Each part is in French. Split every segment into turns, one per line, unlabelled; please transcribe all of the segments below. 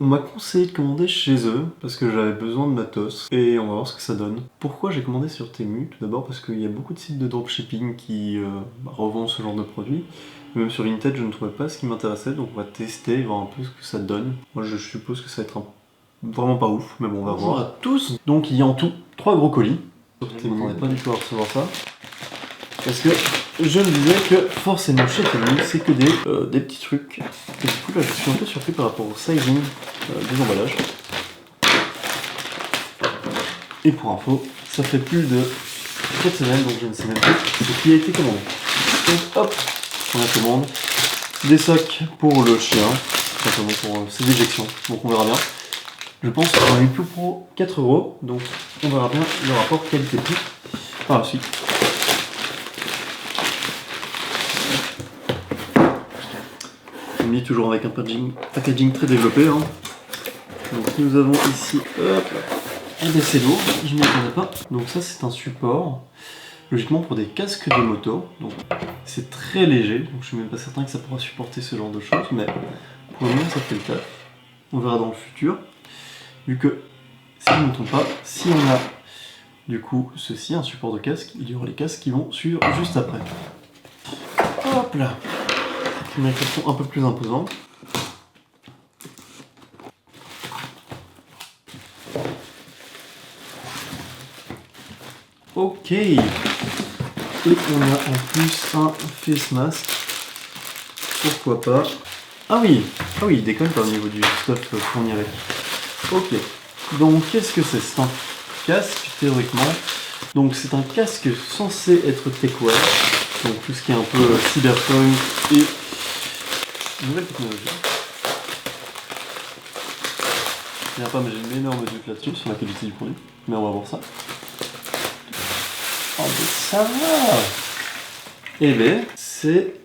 On m'a conseillé de commander chez eux parce que j'avais besoin de matos et on va voir ce que ça donne. Pourquoi j'ai commandé sur Temu? Tout d'abord parce qu'il y a beaucoup de sites de dropshipping qui revendent ce genre de produits. Même sur Vinted, je ne trouvais pas ce qui m'intéressait, donc on va tester et voir un peu ce que ça donne. Moi, je suppose que ça va être vraiment pas ouf, mais bon, on va voir. Bonjour à tous. Donc il y a en tout 3 gros colis. Je ne m'attendais pas du tout à recevoir ça. Parce que je me disais que forcément chez Temu, c'est que des petits trucs. Et du coup là je suis un peu surpris par rapport au sizing des emballages. Et pour info, ça fait plus de 4 semaines, donc je ne sais même plus ce qui a été commandé. Donc hop, on la commande. Des sacs pour le chien, simplement pour ses éjections, donc on verra bien. Je pense qu'on a eu tout pour 4 €, donc on verra bien le rapport qualité-prix par la suite. Mis toujours avec un packaging très développé. Hein. Donc nous avons ici un assez lourd, je ne m'y attendais pas. Donc ça c'est un support, logiquement pour des casques de moto. Donc c'est très léger, donc je suis même pas certain que ça pourra supporter ce genre de choses, mais pour le moment ça fait le taf. On verra dans le futur. Vu que, si je ne me trompe pas, si on a du coup ceci, un support de casque, il y aura les casques qui vont suivre juste après. Hop là! Une question un peu plus imposante. Ok. Et on a en plus un face mask. Pourquoi pas. Ah oui, il déconne pas au niveau du stuff fourni avec. Ok. Donc qu'est-ce que c'est? C'est un casque théoriquement. Donc c'est un casque censé être techwear. Donc tout ce qui est un peu cyberpunk et nouvelle technologie. Je ne pas, mais j'ai une énorme doute là-dessus sur la qualité du produit. Mais on va voir ça. Oh mais ça va! Eh ben, c'est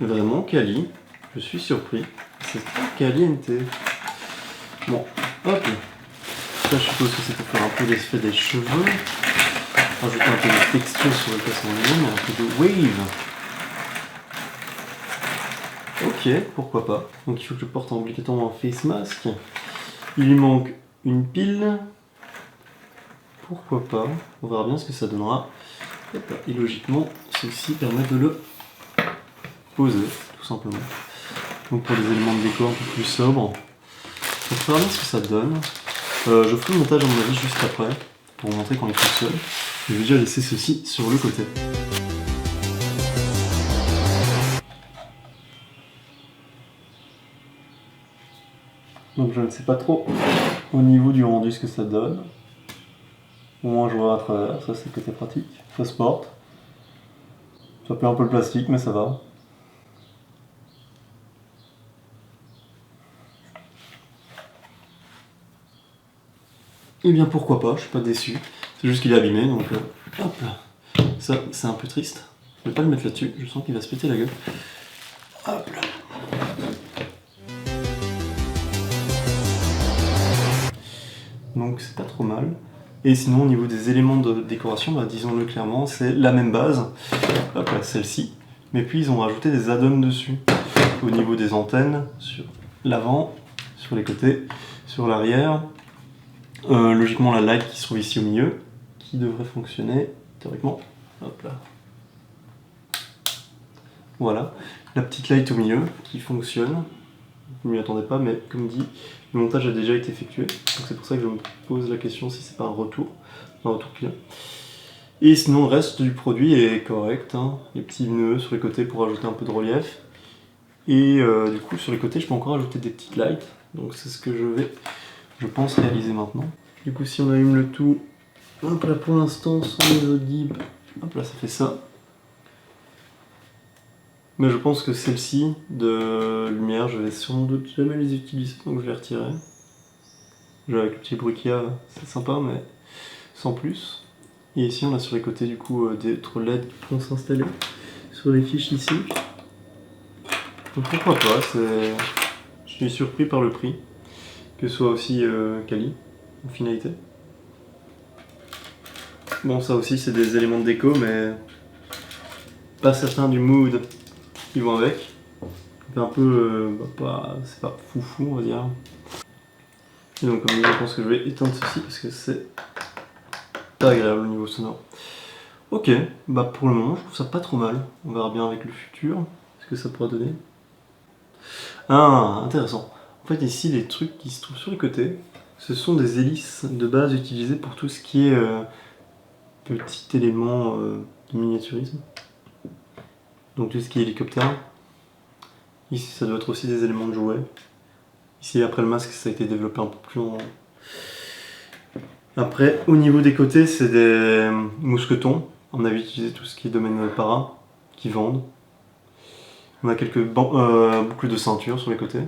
vraiment quali. Je suis surpris. C'est caliente. Bon, hop. Ça, je suppose que c'est pour faire un peu l'effet des cheveux. Rajouter un peu de texture sur le casque en lui-même, un peu de wave. Ok, pourquoi pas. Donc il faut que je porte obligatoirement un face mask. Il lui manque une pile. Pourquoi pas. On verra bien ce que ça donnera. Et logiquement, ceci permet de le poser, tout simplement. Donc pour des éléments de déco un peu plus sobres. Donc on verra bien ce que ça donne. Je ferai le montage à mon avis juste après, pour vous montrer quand il fonctionne. Je vais déjà laisser ceci sur le côté. Donc je ne sais pas trop au niveau du rendu ce que ça donne. Au moins je vois à travers, ça c'est le côté pratique. Ça se porte. Ça perd un peu le plastique mais ça va. Et bien pourquoi pas, je suis pas déçu. C'est juste qu'il est abîmé donc hop là. Ça c'est un peu triste. Je vais pas le mettre là-dessus, je sens qu'il va se péter la gueule. Hop là. Donc c'est pas trop mal. Et sinon au niveau des éléments de décoration, bah, disons-le clairement, c'est la même base, hop là, celle-ci, mais puis ils ont rajouté des add-ons dessus, au niveau des antennes, sur l'avant, sur les côtés, sur l'arrière, logiquement la light qui se trouve ici au milieu, qui devrait fonctionner théoriquement, hop là. Voilà, la petite light au milieu qui fonctionne. Vous ne m'y attendez pas, mais comme dit, le montage a déjà été effectué. Donc c'est pour ça que je me pose la question si c'est pas un retour client. Et sinon le reste du produit est correct, hein. Les petits nœuds sur les côtés pour ajouter un peu de relief. Et du coup sur les côtés je peux encore ajouter des petites lights. Donc c'est ce que je pense réaliser maintenant. Du coup si on allume le tout, hop là pour l'instant sans les audibles, hop là ça fait ça. Mais je pense que celles-ci de lumière, je vais sans doute jamais les utiliser, donc je vais les retirer. Avec le petit bruit qu'il y a, c'est sympa, mais sans plus. Et ici, on a sur les côtés du coup des LED qui pourront s'installer sur les fiches ici. Donc pourquoi pas, je suis surpris par le prix, que ce soit aussi quali, en finalité. Bon, ça aussi, c'est des éléments de déco, mais pas certains du mood qui vont avec. Un peu, c'est pas foufou on va dire. Et donc comme dit, je pense que je vais éteindre ceci parce que c'est pas agréable au niveau sonore. Ok, bah pour le moment je trouve ça pas trop mal. On verra bien avec le futur ce que ça pourra donner. Ah, intéressant. En fait ici les trucs qui se trouvent sur les côtés, ce sont des hélices de base utilisées pour tout ce qui est petit élément de miniaturisme. Donc tout ce qui est hélicoptère. Ici ça doit être aussi des éléments de jouet. Ici après le masque ça a été développé un peu plus long. Après au niveau des côtés c'est des mousquetons. On avait utilisé tout ce qui est domaine para qui vendent. On a quelques boucles de ceinture sur les côtés.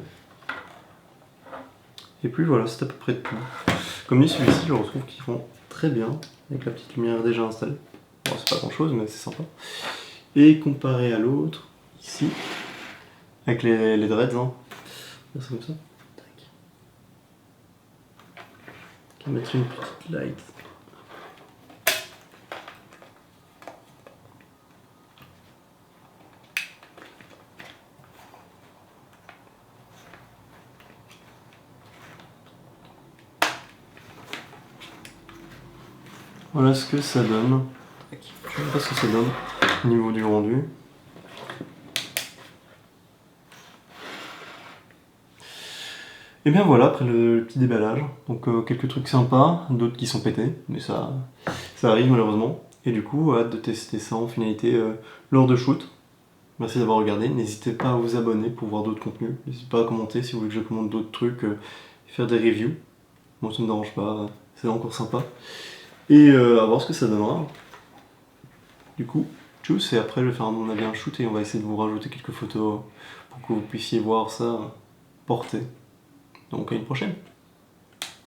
Et puis voilà, c'est à peu près tout. Comme dit, celui-ci, je retrouve qu'ils font très bien, avec la petite lumière déjà installée. Bon, c'est pas grand chose, mais c'est sympa. Et comparé à l'autre, ici, avec les dreads, hein. C'est comme ça. Tac. On va mettre une petite light. Voilà ce que ça donne. Je ne sais pas ce que ça donne au niveau du rendu. Et bien voilà, après le petit déballage. Donc quelques trucs sympas, d'autres qui sont pétés, mais ça arrive malheureusement. Et du coup, hâte de tester ça en finalité lors de shoot. Merci d'avoir regardé, n'hésitez pas à vous abonner pour voir d'autres contenus. N'hésitez pas à commenter si vous voulez que je commande d'autres trucs, faire des reviews. Moi ça me dérange pas, c'est encore sympa. Et à voir ce que ça donnera. Du coup, tchuss, et après je vais faire à mon avis un shoot et on va essayer de vous rajouter quelques photos pour que vous puissiez voir ça porter. Donc à une prochaine.